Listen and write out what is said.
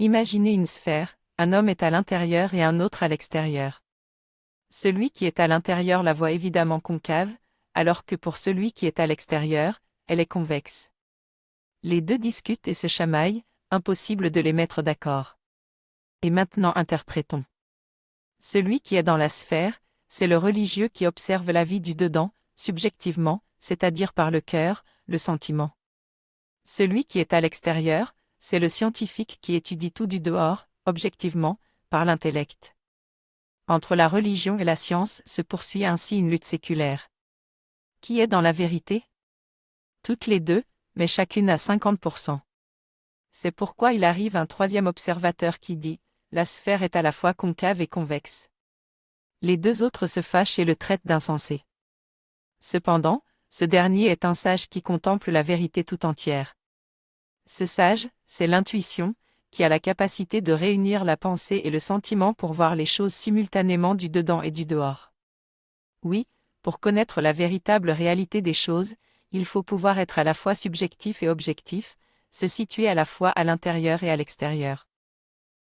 Imaginez une sphère, un homme est à l'intérieur et un autre à l'extérieur. Celui qui est à l'intérieur la voit évidemment concave, alors que pour celui qui est à l'extérieur, elle est convexe. Les deux discutent et se chamaillent, impossible de les mettre d'accord. Et maintenant interprétons. Celui qui est dans la sphère, c'est le religieux qui observe la vie du dedans, subjectivement, c'est-à-dire par le cœur, le sentiment. Celui qui est à l'extérieur, c'est le scientifique qui étudie tout du dehors, objectivement, par l'intellect. Entre la religion et la science se poursuit ainsi une lutte séculaire. Qui est dans la vérité? Toutes les deux, mais chacune à 50%. C'est pourquoi il arrive un troisième observateur qui dit « La sphère est à la fois concave et convexe ». Les deux autres se fâchent et le traitent d'insensé. Cependant, ce dernier est un sage qui contemple la vérité tout entière. Ce sage, c'est l'intuition, qui a la capacité de réunir la pensée et le sentiment pour voir les choses simultanément du dedans et du dehors. Oui, pour connaître la véritable réalité des choses, il faut pouvoir être à la fois subjectif et objectif, se situer à la fois à l'intérieur et à l'extérieur.